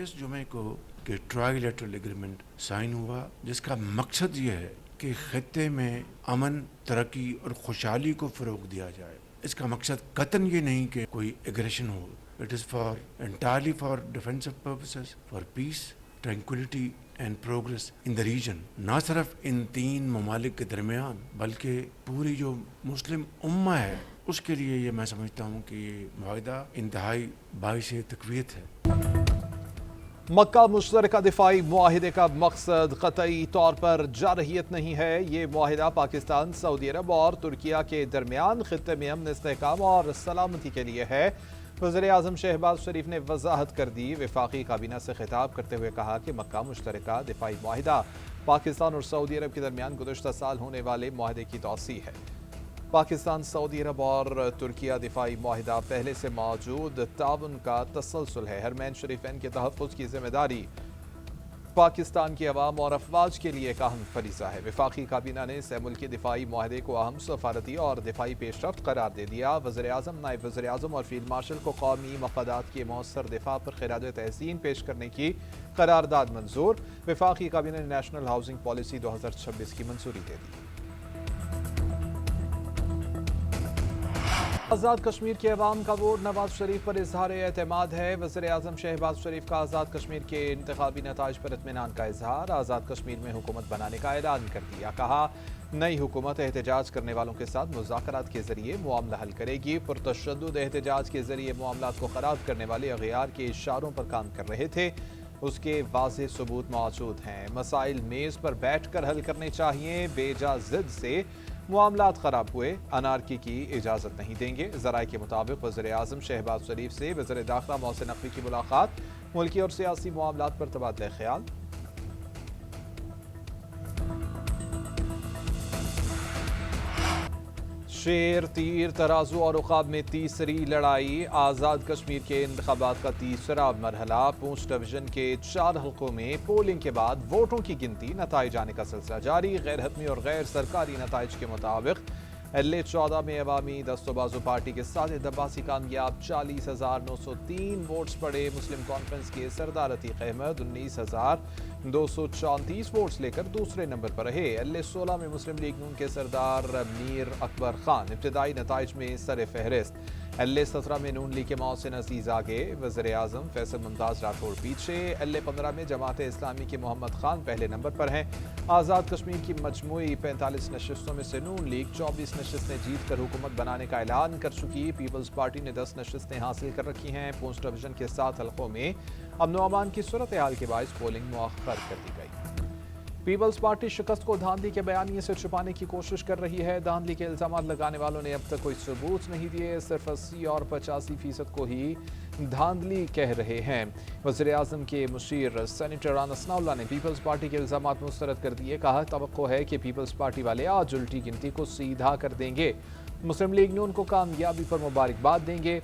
اس جمعے کو کہ ٹرائی لیٹرل ایگریمنٹ سائن ہوا، جس کا مقصد یہ ہے کہ خطے میں امن، ترقی اور خوشحالی کو فروغ دیا جائے۔ اس کا مقصد قطعاً یہ نہیں کہ کوئی ایگریشن ہو۔ It is entirely for defensive purposes, for peace, tranquility and progress in the region۔ نہ صرف ان تین ممالک کے درمیان بلکہ پوری جو مسلم امہ ہے اس کے لیے یہ میں سمجھتا ہوں کہ یہ معاہدہ انتہائی باعث تقویت ہے۔ مکہ مشترکہ دفاعی معاہدے کا مقصد قطعی طور پر جارحیت نہیں ہے۔ یہ معاہدہ پاکستان، سعودی عرب اور ترکیہ کے درمیان خطے میں امن، استحکام اور سلامتی کے لیے ہے۔ وزیر اعظم شہباز شریف نے وضاحت کر دی۔ وفاقی کابینہ سے خطاب کرتے ہوئے کہا کہ مکہ مشترکہ دفاعی معاہدہ پاکستان اور سعودی عرب کے درمیان گزشتہ سال ہونے والے معاہدے کی توسیع ہے۔ پاکستان، سعودی عرب اور ترکیہ دفاعی معاہدہ پہلے سے موجود تعاون کا تسلسل ہے۔ حرمین شریفین کے تحفظ کی ذمہ داری پاکستان کی عوام اور افواج کے لیے ایک اہم فریضہ ہے۔ وفاقی کابینہ نے سہ ملکی دفاعی معاہدے کو اہم سفارتی اور دفاعی پیش رفت قرار دے دیا۔ وزیر اعظم، نائب وزیر اعظم اور فیلڈ مارشل کو قومی مفادات کے مؤثر دفاع پر خراج تحسین پیش کرنے کی قرارداد منظور۔ وفاقی کابینہ نے نیشنل ہاؤسنگ پالیسی 2026 کی منظوری دے دی۔ آزاد کشمیر کے عوام کا ووٹ نواز شریف پر اظہار اعتماد ہے۔ وزیر اعظم شہباز شریف کا آزاد کشمیر کے انتخابی نتائج پر اطمینان کا اظہار۔ آزاد کشمیر میں حکومت بنانے کا اعلان کر دیا۔ کہا، نئی حکومت احتجاج کرنے والوں کے ساتھ مذاکرات کے ذریعے معاملہ حل کرے گی۔ پرتشدد احتجاج کے ذریعے معاملات کو خراب کرنے والے اغیار کے اشاروں پر کام کر رہے تھے، اس کے واضح ثبوت موجود ہیں۔ مسائل میز پر بیٹھ کر حل کرنے چاہیے۔ بے جا ضد سے معاملات خراب ہوئے، انارکی کی اجازت نہیں دیں گے۔ ذرائع کے مطابق وزیر اعظم شہباز شریف سے وزیر داخلہ محسن نقوی کی ملاقات، ملکی اور سیاسی معاملات پر تبادلہ خیال۔ شیر، تیر، ترازو اور عقاب میں تیسری لڑائی۔ آزاد کشمیر کے انتخابات کا تیسرا مرحلہ پونچھ ڈویژن کے 4 حلقوں میں پولنگ کے بعد ووٹوں کی گنتی، نتائج آنے کا سلسلہ جاری۔ غیر حتمی اور غیر سرکاری نتائج کے مطابق LA-14 میں عوامی دست و بازو پارٹی کے ساجد عباسی کامیاب، 40,903 ووٹس پڑے۔ مسلم کانفرنس کے سردار عتیق احمد 19,234 ووٹس لے کر دوسرے نمبر پر رہے۔ LA-16 میں مسلم لیگ نون کے سردار میر اکبر خان ابتدائی نتائج میں سر فہرست۔ LA-17 میں نون لیگ کے محسن عزیز آگے، وزیر اعظم فیصل ممتاز راٹھوڑ پیچھے۔ LA-15 میں جماعت اسلامی کے محمد خان پہلے نمبر پر ہیں۔ آزاد کشمیر کی مجموعی 45 نشستوں میں سے نون لیگ 24 نشستیں جیت کر حکومت بنانے کا اعلان کر چکی۔ پیپلز پارٹی نے 10 نشستیں حاصل کر رکھی ہیں۔ پونچھ ڈویژن کے 7 حلقوں میں امن و امان کی صورتحال کے باعث پولنگ مؤخر کر دی گئی۔ پیپلز پارٹی شکست کو دھاندلی کے بیانیے سے چھپانے کی کوشش کر رہی ہے۔ دھاندلی کے الزامات لگانے والوں نے اب تک کوئی ثبوت نہیں دیے، صرف 80 اور 85% کو ہی دھاندلی کہہ رہے ہیں۔ وزیر اعظم کے مشیر سینیٹر رانا ثناءاللہ نے پیپلز پارٹی کے الزامات مسترد کر دیے۔ کہا، توقع ہے کہ پیپلز پارٹی والے آج الٹی گنتی کو سیدھا کر دیں گے۔ مسلم لیگ نون کو کامیابی پر مبارکباد دیں گے۔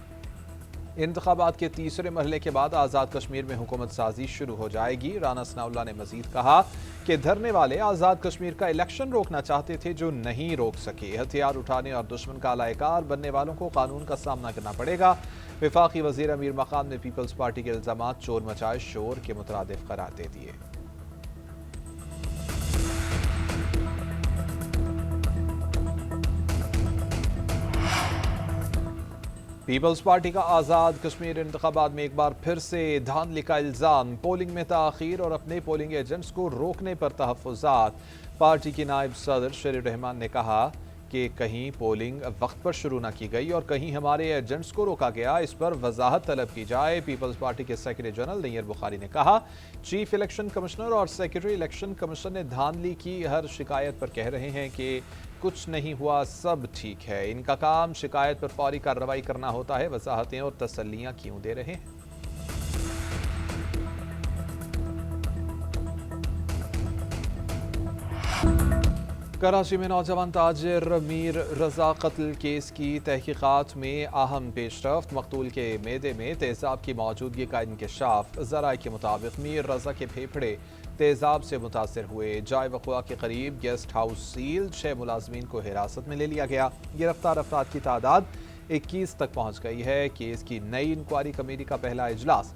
انتخابات کے تیسرے مرحلے کے بعد آزاد کشمیر میں حکومت سازی شروع ہو جائے گی۔ رانا ثناءاللہ نے مزید کہا کہ دھرنے والے آزاد کشمیر کا الیکشن روکنا چاہتے تھے جو نہیں روک سکے۔ ہتھیار اٹھانے اور دشمن کا اعلی کار بننے والوں کو قانون کا سامنا کرنا پڑے گا۔ وفاقی وزیر امیر مقام نے پیپلز پارٹی کے الزامات چور مچائے شور کے مترادف قرار دے دیے۔ پیپلز پارٹی کا آزاد کشمیر انتخابات میں ایک بار پھر سے دھاندلی کا الزام، پولنگ میں تاخیر اور اپنے پولنگ ایجنٹس کو روکنے پر تحفظات۔ پارٹی کی نائب صدر شیر الرحمان نے کہا کہ کہیں پولنگ وقت پر شروع نہ کی گئی اور کہیں ہمارے ایجنٹس کو روکا گیا، اس پر وضاحت طلب کی جائے۔ پیپلز پارٹی کے سیکرٹری جنرل نیر بخاری نے کہا، چیف الیکشن کمشنر اور سیکرٹری الیکشن کمیشن نے دھاندلی کی ہر شکایت پر کہہ رہے ہیں کہ کچھ نہیں ہوا، سب ٹھیک ہے۔ ان کا کام شکایت پر فوری کارروائی کرنا ہوتا ہے، وضاحتیں اور تسلیاں کیوں دے رہے ہیں؟ کراچی میں نوجوان تاجر میر رضا قتل کیس کی تحقیقات میں اہم پیش رفت، مقتول کے معدے میں تیزاب کی موجودگی کا انکشاف۔ ذرائع کے مطابق میر رضا کے پھیپھڑے تیزاب سے متاثر ہوئے۔ جائے وقوع کے قریب گیسٹ ہاؤس سیل، 6 ملازمین کو حراست میں لے لیا گیا۔ گرفتار افراد کی تعداد 21 تک پہنچ گئی ہے۔ کیس کی نئی انکوائری کمیٹی کا پہلا اجلاس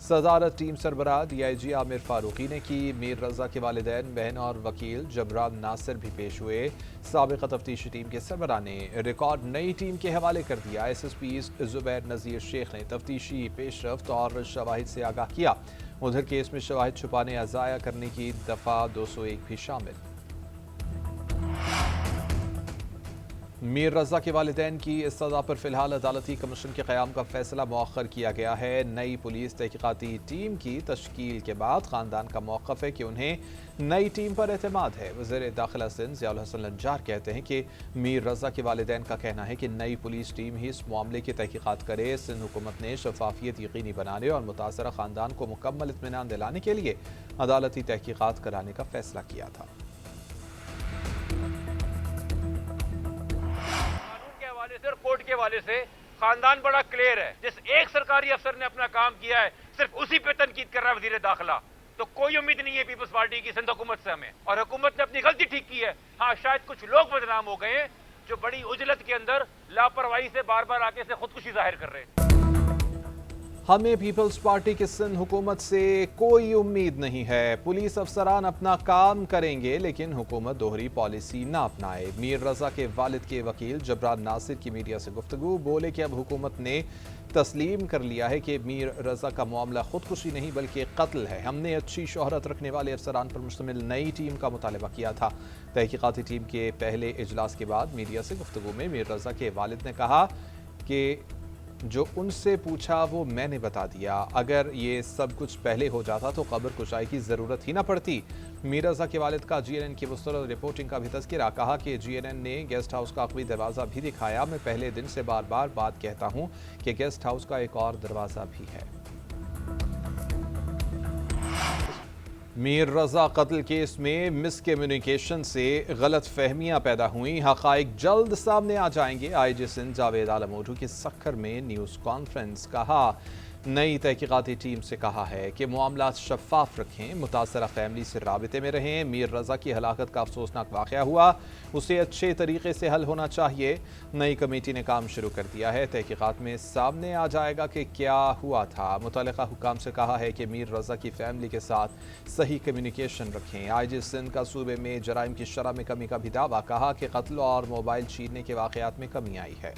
صدارت ٹیم سربراہ DIG عامر فاروقی نے کی۔ میر رضا کے والدین، بہن اور وکیل جبران ناصر بھی پیش ہوئے۔ سابقہ تفتیشی ٹیم کے سربراہ نے ریکارڈ نئی ٹیم کے حوالے کر دیا۔ SSP زبیر نذیر شیخ نے تفتیشی پیش رفت اور شواہد سے آگاہ کیا۔ ادھر کیس میں شواہد چھپانے یا ضائع کرنے کی دفعہ 201 بھی شامل۔ میر رضا کے والدین کی استدعا پر فی الحال عدالتی کمیشن کے قیام کا فیصلہ مؤخر کیا گیا ہے۔ نئی پولیس تحقیقاتی ٹیم کی تشکیل کے بعد خاندان کا موقف ہے کہ انہیں نئی ٹیم پر اعتماد ہے۔ وزیر داخلہ سندھ ضیاء الحسن نجار کہتے ہیں کہ میر رضا کے والدین کا کہنا ہے کہ نئی پولیس ٹیم ہی اس معاملے کی تحقیقات کرے۔ سندھ حکومت نے شفافیت یقینی بنانے اور متاثرہ خاندان کو مکمل اطمینان دلانے کے لیے عدالتی تحقیقات کرانے کا فیصلہ کیا تھا۔ اور کورٹ کے حوالے سے خاندان بڑا کلیئر ہے۔ جس ایک سرکاری افسر نے اپنا کام کیا ہے صرف اسی پہ تنقید کر رہا ہے وزیر داخلہ، تو کوئی امید نہیں ہے پیپلز پارٹی کی سندھ حکومت سے ہمیں، اور حکومت نے اپنی غلطی ٹھیک کی ہے۔ ہاں شاید کچھ لوگ بدنام ہو گئے ہیں جو بڑی عجلت کے اندر لاپرواہی سے بار بار آ کے سے خودکشی ظاہر کر رہے ہیں۔ ہمیں پیپلز پارٹی کی سندھ حکومت سے کوئی امید نہیں ہے۔ پولیس افسران اپنا کام کریں گے لیکن حکومت دوہری پالیسی نہ اپنائے۔ میر رضا کے والد کے وکیل جبران ناصر کی میڈیا سے گفتگو، بولے کہ اب حکومت نے تسلیم کر لیا ہے کہ میر رضا کا معاملہ خودکشی نہیں بلکہ قتل ہے۔ ہم نے اچھی شہرت رکھنے والے افسران پر مشتمل نئی ٹیم کا مطالبہ کیا تھا۔ تحقیقاتی ٹیم کے پہلے اجلاس کے بعد میڈیا سے گفتگو میں میر رضا کے والد نے کہا کہ جو ان سے پوچھا وہ میں نے بتا دیا، اگر یہ سب کچھ پہلے ہو جاتا تو قبر کشائی کی ضرورت ہی نہ پڑتی۔ میر رضا کے والد کا GNN کی مستند رپورٹنگ کا بھی تذکرہ، کہا کہ GNN نے گیسٹ ہاؤس کا عقبی دروازہ بھی دکھایا۔ میں پہلے دن سے بار بار بات کہتا ہوں کہ گیسٹ ہاؤس کا ایک اور دروازہ بھی ہے۔ میر رضا قتل کیس میں مس کمیونیکیشن سے غلط فہمیاں پیدا ہوئیں، حقائق جلد سامنے آ جائیں گے۔ IG سندھ جاوید عالم اوڈھو کی سکھر میں نیوز کانفرنس، کہا نئی تحقیقاتی ٹیم سے کہا ہے کہ معاملات شفاف رکھیں، متاثرہ فیملی سے رابطے میں رہیں۔ میر رضا کی ہلاکت کا افسوسناک واقعہ ہوا، اسے اچھے طریقے سے حل ہونا چاہیے۔ نئی کمیٹی نے کام شروع کر دیا ہے، تحقیقات میں سامنے آ جائے گا کہ کیا ہوا تھا۔ متعلقہ حکام سے کہا ہے کہ میر رضا کی فیملی کے ساتھ صحیح کمیونیکیشن رکھیں۔ IG سندھ کا صوبے میں جرائم کی شرح میں کمی کا بھی دعویٰ، کہا کہ قتل اور موبائل چھیننے کے واقعات میں کمی آئی ہے۔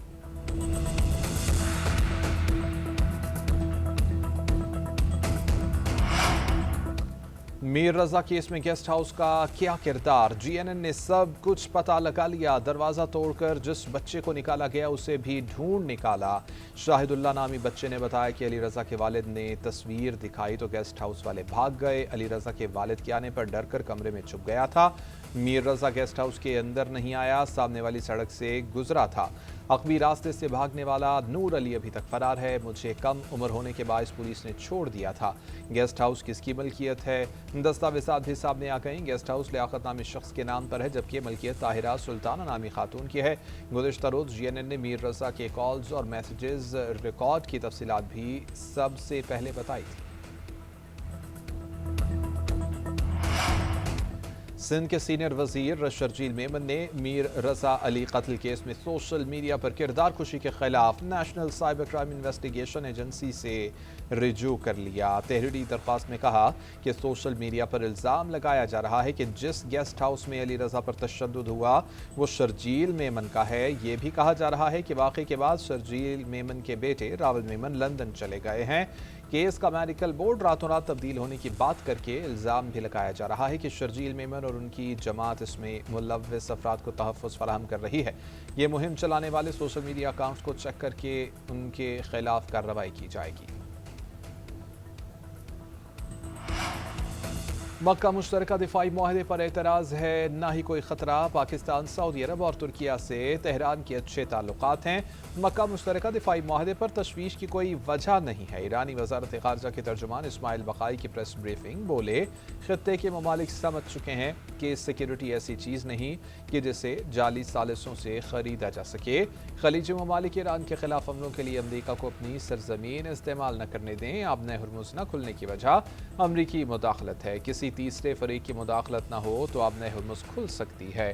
میر رضا کیس میں گیسٹ ہاؤس کا کیا کردار؟ GNN نے سب کچھ پتہ لگا لیا، دروازہ توڑ کر جس بچے کو نکالا گیا اسے بھی ڈھونڈ نکالا۔ شاہد اللہ نامی بچے نے بتایا کہ علی رضا کے والد نے تصویر دکھائی تو گیسٹ ہاؤس والے بھاگ گئے۔ علی رضا کے والد کے آنے پر ڈر کر کمرے میں چھپ گیا تھا۔ میر رضا گیسٹ ہاؤس کے اندر نہیں آیا، سامنے والی سڑک سے گزرا تھا۔ عقبی راستے سے بھاگنے والا نور علی ابھی تک فرار ہے۔ مجھے کم عمر ہونے کے باعث پولیس نے چھوڑ دیا تھا۔ گیسٹ ہاؤس کس کی ملکیت ہے؟ دستاویزات بھی سامنے آ گئیں۔ گیسٹ ہاؤس لیاقت نامی شخص کے نام پر ہے جبکہ ملکیت طاہرہ سلطانہ نامی خاتون کی ہے۔ گزشتہ روز GNN نے میر رضا کے کالز اور میسیجز ریکارڈ کی تفصیلات بھی سب سے پہلے بتائی تھی۔ سندھ کے سینئر وزیر شرجیل میمن نے میر رضا علی قتل کیس میں سوشل میڈیا پر کردار کشی کے خلاف national cyber crime investigation agency سے رجوع کر لیا۔ تحریری درخواست میں کہا کہ سوشل میڈیا پر الزام لگایا جا رہا ہے کہ جس گیسٹ ہاؤس میں علی رضا پر تشدد ہوا وہ شرجیل میمن کا ہے۔ یہ بھی کہا جا رہا ہے کہ واقعے کے بعد شرجیل میمن کے بیٹے راول میمن لندن چلے گئے ہیں۔ کیس کا میڈیکل بورڈ راتوں رات تبدیل ہونے کی بات کر کے الزام بھی لگایا جا رہا ہے کہ شرجیل میمن اور ان کی جماعت اس میں ملوث افراد کو تحفظ فراہم کر رہی ہے۔ یہ مہم چلانے والے سوشل میڈیا اکاؤنٹس کو چیک کر کے ان کے خلاف کارروائی کی جائے گی۔ مکہ مشترکہ دفاعی معاہدے پر اعتراض ہے، نہ ہی کوئی خطرہ۔ پاکستان، سعودی عرب اور ترکیہ سے تہران کے اچھے تعلقات ہیں۔ مکہ مشترکہ دفاعی معاہدے پر تشویش کی کوئی وجہ نہیں ہے۔ ایرانی وزارت خارجہ کے ترجمان اسماعیل بقائی کی پریس بریفنگ، بولے خطے کے ممالک سمجھ چکے ہیں کہ سیکیورٹی ایسی چیز نہیں کہ جسے جعلی ثالثوں سے خریدا جا سکے۔ خلیجی ممالک ایران کے خلاف حملوں کے لیے امریکہ کو اپنی سرزمین استعمال نہ کرنے دیں۔ آبِ ہرمز نہ کھلنے کی وجہ امریکی مداخلت ہے۔ کسی تیسرے فریق کی مداخلت نہ ہو تو آبِ ہرمز کھل سکتی ہے۔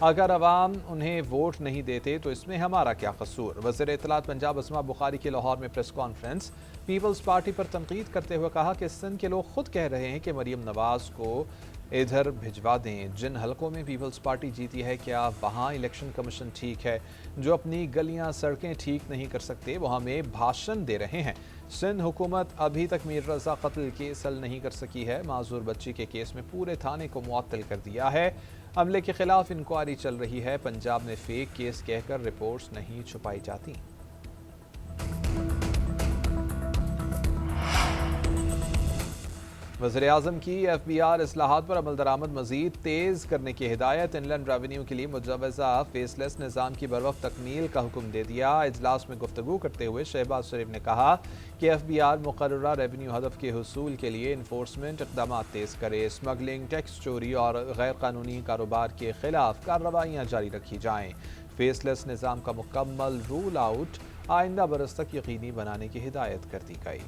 اگر عوام انہیں ووٹ نہیں دیتے تو اس میں ہمارا کیا قصور؟ وزیر اطلاعات پنجاب اسما بخاری کی لاہور میں پریس کانفرنس۔ پیپلز پارٹی پر تنقید کرتے ہوئے کہا کہ سندھ کے لوگ خود کہہ رہے ہیں کہ مریم نواز کو ادھر بھجوا دیں۔ جن حلقوں میں پیپلز پارٹی جیتی ہے کیا وہاں الیکشن کمیشن ٹھیک ہے؟ جو اپنی گلیاں سڑکیں ٹھیک نہیں کر سکتے وہ ہمیں بھاشن دے رہے ہیں۔ سندھ حکومت ابھی تک میر رضا قتل کیس حل نہیں کر سکی ہے۔ معذور بچی کے کیس میں پورے تھانے کو معطل کر دیا ہے۔ عملے کے خلاف انکوائری چل رہی ہے۔ پنجاب میں فیک کیس کہہ کر رپورٹس نہیں چھپائی جاتی۔ وزیراعظم کی ایف بی آر اصلاحات پر عمل درآمد مزید تیز کرنے کی ہدایت۔ ان لینڈ ریونیو کے لیے مجوزہ فیس لیس نظام کی بروقت تکمیل کا حکم دے دیا۔ اجلاس میں گفتگو کرتے ہوئے شہباز شریف نے کہا کہ ایف بی آر مقررہ ریونیو ہدف کے حصول کے لیے انفورسمنٹ اقدامات تیز کرے۔ اسمگلنگ، ٹیکس چوری اور غیر قانونی کاروبار کے خلاف کارروائیاں جاری رکھی جائیں۔ فیس لیس نظام کا مکمل رول آؤٹ آئندہ برس تک یقینی بنانے کی ہدایت کر دی گئی۔